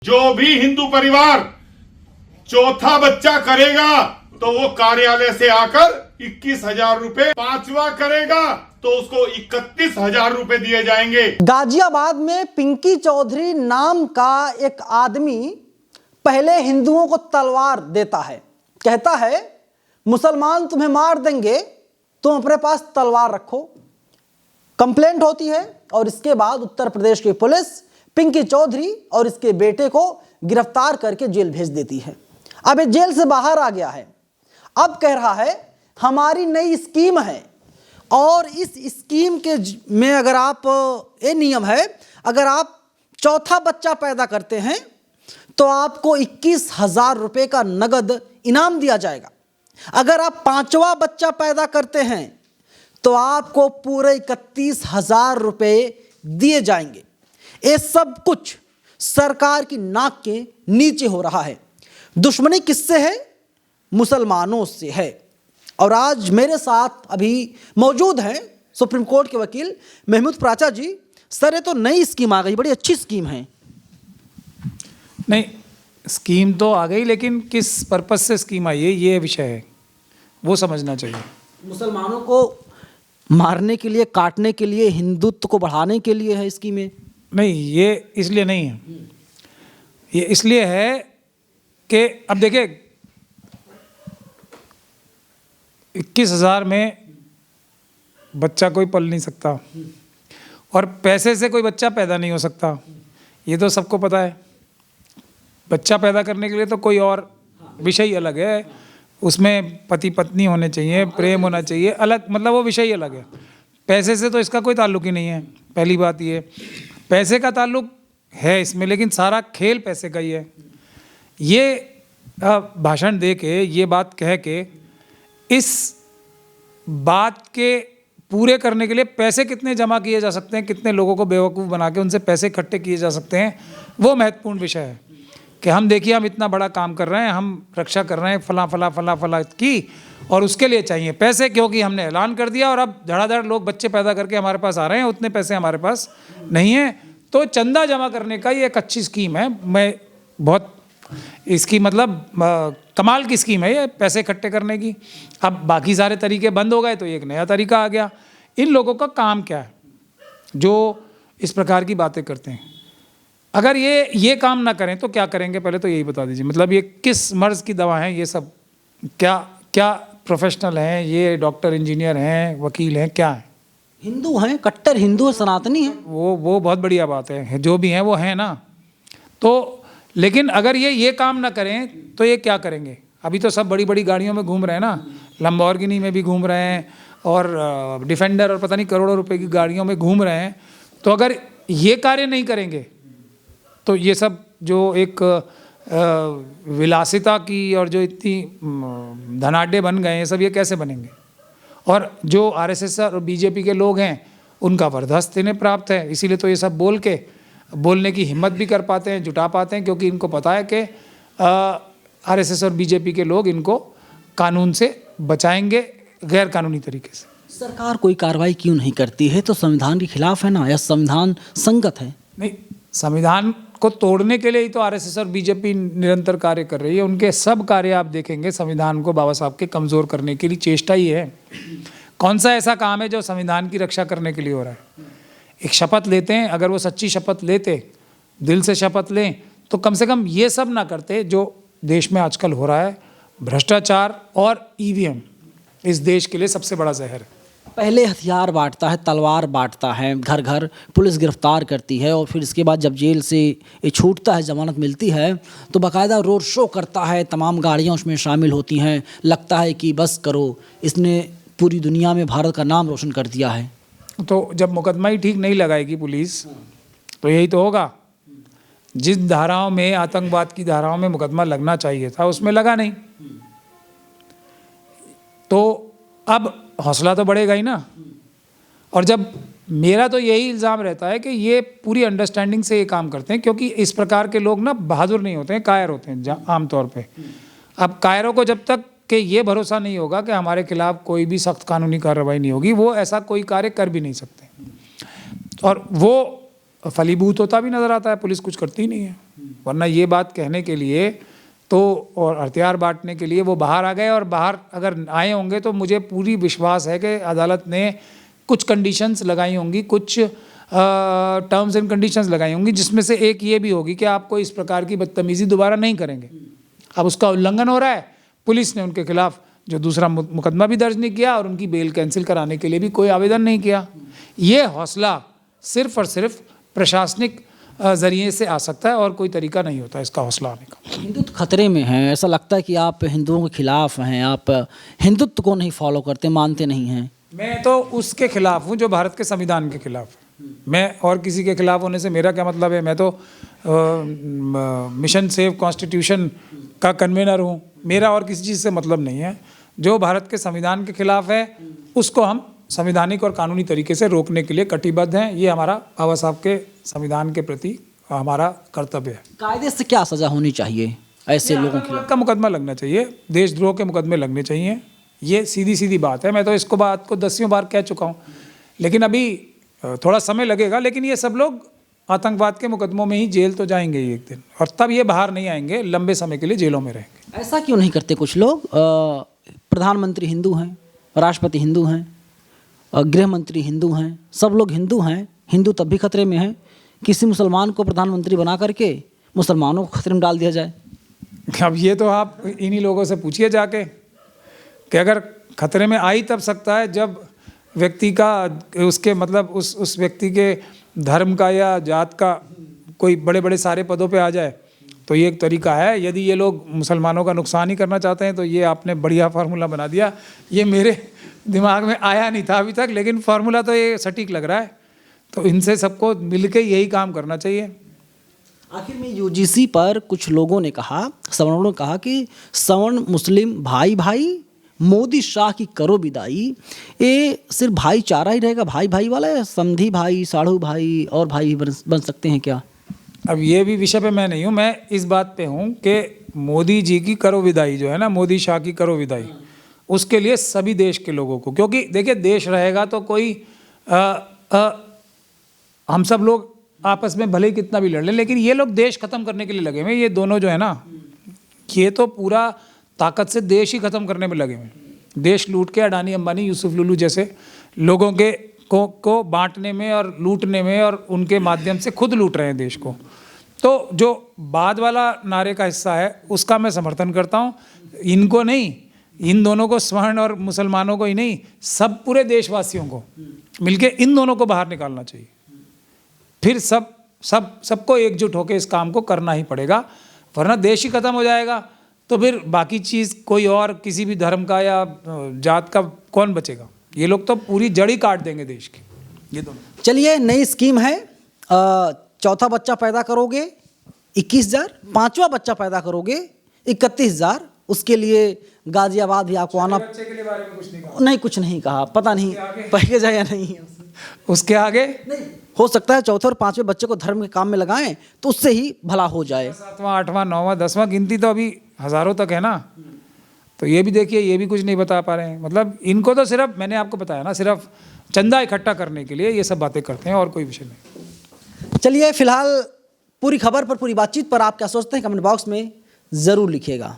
जो भी हिंदू परिवार चौथा बच्चा करेगा तो वो कार्यालय से आकर 21,000 रुपए, पांचवा करेगा तो उसको 31,000 रुपए दिए जाएंगे। गाजियाबाद में पिंकी चौधरी नाम का एक आदमी पहले हिंदुओं को तलवार देता है, कहता है मुसलमान तुम्हें मार देंगे, तुम अपने पास तलवार रखो। कंप्लेंट होती है और इसके बाद उत्तर प्रदेश की पुलिस पिंकी चौधरी और इसके बेटे को गिरफ्तार करके जेल भेज देती है। अब ये जेल से बाहर आ गया है, अब कह रहा है हमारी नई स्कीम है और इस स्कीम के में अगर आप, ये नियम है, अगर आप चौथा बच्चा पैदा करते हैं तो आपको 21,000 रुपये का नगद इनाम दिया जाएगा। अगर आप पांचवा बच्चा पैदा करते हैं तो आपको पूरे 31,000 रुपये दिए जाएंगे। ये सब कुछ सरकार की नाक के नीचे हो रहा है। दुश्मनी किससे है? मुसलमानों से है। और आज मेरे साथ अभी मौजूद हैं सुप्रीम कोर्ट के वकील महमूद प्राचा जी। सर, ये तो नई स्कीम आ गई, बड़ी अच्छी स्कीम है। नहीं, स्कीम तो आ गई, लेकिन किस पर्पज से स्कीम आई है ये विषय है, वो समझना चाहिए। मुसलमानों को मारने के लिए, काटने के लिए, हिंदुत्व को बढ़ाने के लिए है स्कीमें? नहीं, ये इसलिए नहीं है। ये इसलिए है कि अब देखिए 21,000 में बच्चा कोई पल नहीं सकता और पैसे से कोई बच्चा पैदा नहीं हो सकता, ये तो सबको पता है। बच्चा पैदा करने के लिए तो कोई और विषय ही अलग है, उसमें पति पत्नी होने चाहिए, प्रेम होना चाहिए, अलग, मतलब वो विषय ही अलग है। पैसे से तो इसका कोई ताल्लुक ही नहीं है। पहली बात ये, पैसे का ताल्लुक है इसमें, लेकिन सारा खेल पैसे का ही है। ये भाषण दे के, ये बात कह के, इस बात के पूरे करने के लिए पैसे कितने जमा किए जा सकते हैं, कितने लोगों को बेवकूफ़ बना के उनसे पैसे इकट्ठे किए जा सकते हैं, वो महत्वपूर्ण विषय है। कि हम देखिए, हम इतना बड़ा काम कर रहे हैं, हम रक्षा कर रहे हैं फला की, और उसके लिए चाहिए पैसे, क्योंकि हमने ऐलान कर दिया और अब धड़ाधड़ लोग बच्चे पैदा करके हमारे पास आ रहे हैं, उतने पैसे हमारे पास नहीं है। तो चंदा जमा करने का ये एक अच्छी स्कीम है। मैं बहुत इसकी मतलब कमाल की स्कीम है ये, पैसे इकट्ठे करने की। अब बाकी सारे तरीके बंद हो गए तो एक नया तरीका आ गया। इन लोगों का काम क्या है जो इस प्रकार की बातें करते हैं? अगर ये काम ना करें तो क्या करेंगे, पहले तो यही बता दीजिए। मतलब ये किस मर्ज़ की दवा है ये सब? क्या प्रोफेशनल हैं ये? डॉक्टर, इंजीनियर हैं, वकील हैं, क्या हैं? हिंदू हैं, कट्टर हिंदू है, सनातनी है। वो बहुत बढ़िया बात है, जो भी हैं वो हैं ना। तो लेकिन अगर ये काम ना करें तो ये क्या करेंगे? अभी तो सब बड़ी बड़ी गाड़ियों में घूम रहे हैं ना, लंबोर्गिनी में भी घूम रहे हैं और डिफेंडर और पता नहीं करोड़ों रुपए की गाड़ियों में घूम रहे हैं। तो अगर ये कार्य नहीं करेंगे तो ये सब जो एक विलासिता की और जो इतनी धनाढ्य बन गए हैं सब, ये कैसे बनेंगे? और जो आरएसएस और बीजेपी के लोग हैं उनका वरदहस्त इन्हें प्राप्त है, इसीलिए तो ये सब बोलने की हिम्मत भी कर पाते हैं, जुटा पाते हैं, क्योंकि इनको पता है कि आरएसएस और बीजेपी के लोग इनको कानून से बचाएंगे गैर कानूनी तरीके से। सरकार कोई कार्रवाई क्यों नहीं करती है? तो संविधान के खिलाफ है ना, या संविधान संगत है? नहीं, संविधान को तोड़ने के लिए ही तो आरएसएस और बीजेपी निरंतर कार्य कर रही है। उनके सब कार्य आप देखेंगे संविधान को बाबा साहब के कमज़ोर करने के लिए चेष्टा ही है। कौन सा ऐसा काम है जो संविधान की रक्षा करने के लिए हो रहा है? एक शपथ लेते हैं, अगर वो सच्ची शपथ लेते, दिल से शपथ लें, तो कम से कम ये सब ना करते जो देश में आजकल हो रहा है। भ्रष्टाचार और ईवीएम इस देश के लिए सबसे बड़ा जहर है। पहले हथियार बांटता है, तलवार बांटता है, घर घर पुलिस गिरफ्तार करती है और फिर इसके बाद जब जेल से ये छूटता है, जमानत मिलती है, तो बाकायदा रोड शो करता है, तमाम गाड़ियाँ उसमें शामिल होती हैं। लगता है कि बस करो, इसने पूरी दुनिया में भारत का नाम रोशन कर दिया है। तो जब मुकदमा ही ठीक नहीं लगाएगी पुलिस तो यही तो होगा। जिस धाराओं में, आतंकवाद की धाराओं में मुकदमा लगना चाहिए था उसमें लगा नहीं, तो अब हौसला तो बढ़ेगा ही ना। और जब मेरा तो यही इल्ज़ाम रहता है कि ये पूरी अंडरस्टैंडिंग से ये काम करते हैं, क्योंकि इस प्रकार के लोग ना बहादुर नहीं होते हैं, कायर होते हैं आमतौर पे। अब कायरों को जब तक कि ये भरोसा नहीं होगा कि हमारे खिलाफ कोई भी सख्त कानूनी कार्रवाई नहीं होगी, वो ऐसा कोई कार्य कर भी नहीं सकते। और वो फलीभूत होता भी नज़र आता है, पुलिस कुछ करती नहीं है। वरना ये बात कहने के लिए तो और हथियार बांटने के लिए वो बाहर आ गए, और बाहर अगर आए होंगे तो मुझे पूरी विश्वास है कि अदालत ने कुछ कंडीशंस लगाई होंगी, कुछ टर्म्स एंड कंडीशंस लगाई होंगी, जिसमें से एक ये भी होगी कि आपको इस प्रकार की बदतमीज़ी दोबारा नहीं करेंगे। अब उसका उल्लंघन हो रहा है, पुलिस ने उनके खिलाफ जो दूसरा मुकदमा भी दर्ज नहीं किया और उनकी बेल कैंसिल कराने के लिए भी कोई आवेदन नहीं किया। ये हौसला सिर्फ और सिर्फ प्रशासनिक ज़रिए से आ सकता है और कोई तरीका नहीं होता इसका हौसला आने का। हिंदुत्व खतरे में है, ऐसा लगता है कि आप हिंदुओं के खिलाफ हैं, आप हिंदुत्व को नहीं फॉलो करते, मानते नहीं हैं। मैं तो उसके खिलाफ हूँ जो भारत के संविधान के खिलाफ है। मैं और किसी के खिलाफ होने से मेरा क्या मतलब है? मैं तो मिशन सेव कॉन्स्टिट्यूशन का कन्वेनर हूँ, मेरा और किसी चीज़ से मतलब नहीं है। जो भारत के संविधान के खिलाफ है उसको हम संवैधानिक और कानूनी तरीके से रोकने के लिए कटिबद्ध हैं। ये हमारा बाबा साहब के संविधान के प्रति हमारा कर्तव्य है। कायदे से क्या सज़ा होनी चाहिए ऐसे लोगों के आतंकवाद का मुकदमा लगना चाहिए, देशद्रोह के मुकदमे लगने चाहिए। ये सीधी सीधी बात है। मैं तो इसको बात को 10वीं बार कह चुका हूँ, लेकिन अभी थोड़ा समय लगेगा। लेकिन ये सब लोग आतंकवाद के मुकदमों में ही जेल तो जाएंगे ही एक दिन, और तब ये बाहर नहीं आएंगे, लंबे समय के लिए जेलों में रहेंगे। ऐसा क्यों नहीं करते कुछ लोग? प्रधानमंत्री हिंदू हैं, राष्ट्रपति हिंदू हैं, गृह मंत्री हिंदू हैं, सब लोग हिंदू हैं, हिंदू तब भी खतरे में हैं। किसी मुसलमान को प्रधानमंत्री बना करके मुसलमानों को खतरे में डाल दिया जाए। अब ये तो आप इन्हीं लोगों से पूछिए जाके कि अगर खतरे में आ ही तब सकता है जब व्यक्ति का, उसके मतलब उस व्यक्ति के धर्म का या जात का कोई बड़े बड़े सारे पदों पे आ जाए, तो ये एक तरीका है। यदि ये लोग मुसलमानों का नुकसान ही करना चाहते हैं तो ये आपने बढ़िया फार्मूला बना दिया। ये मेरे दिमाग में आया नहीं था अभी तक, लेकिन फार्मूला तो ये सटीक लग रहा है। तो इनसे सबको मिलके यही काम करना चाहिए। आखिर में यूजीसी पर कुछ लोगों ने कहा, सवर्णों ने कहा कि सवर्ण मुस्लिम भाई भाई, मोदी शाह की करो विदाई। ये सिर्फ भाईचारा ही रहेगा, भाई भाई वाला, या समधी भाई, साढ़ू भाई और भाई भी बन सकते हैं क्या? अब ये भी विषय पे मैं नहीं हूँ, मैं इस बात पे हूँ कि मोदी जी की करो विदाई जो है ना, मोदी शाह की करो विदाई, उसके लिए सभी देश के लोगों को, क्योंकि देखिए देश रहेगा तो कोई हम सब लोग आपस में भले ही कितना भी लड़ लें, लेकिन ये लोग देश खत्म करने के लिए लगे हुए। ये दोनों जो है ना, ये तो पूरा ताकत से देश ही खत्म करने में लगे हुए। देश लूट के अडानी अंबानी यूसुफ लुलू जैसे लोगों के को बांटने में और लूटने में, और उनके माध्यम से खुद लूट रहे हैं देश को। तो जो बाद वाला नारे का हिस्सा है उसका मैं समर्थन करता हूँ। इनको नहीं, इन दोनों को, स्वर्ण और मुसलमानों को ही नहीं, सब पूरे देशवासियों को मिलके इन दोनों को बाहर निकालना चाहिए। फिर सबको एकजुट होकर इस काम को करना ही पड़ेगा, वरना देश ही खत्म हो जाएगा। तो फिर बाकी चीज़ कोई और किसी भी धर्म का या जात का कौन बचेगा? ये लोग तो पूरी जड़ी काट देंगे देश की, ये दोनों। चलिए, नई स्कीम है, चौथा बच्चा पैदा करोगे 21,000, पांचवा बच्चा पैदा करोगे 31,000। उसके लिए गाजियाबाद भी आपको आना। बच्चे के लिए बारे में कुछ नहीं कहा? नहीं, कुछ नहीं कहा, पता नहीं पैकेज है या नहीं। उसके आगे नहीं, हो सकता है चौथे और पांचवें बच्चे को धर्म के काम में लगाएं तो उससे ही भला हो जाए। 7वां 8वां 9वां 10वां गिनती तो अभी हज़ारों तक है ना। तो ये भी देखिए, ये भी कुछ नहीं बता पा रहे हैं। मतलब इनको तो सिर्फ, मैंने आपको बताया ना, सिर्फ चंदा इकट्ठा करने के लिए ये सब बातें करते हैं, और कोई विषय नहीं। चलिए, फिलहाल पूरी खबर पर, पूरी बातचीत पर आप क्या सोचते हैं कमेंट बॉक्स में ज़रूर लिखिएगा।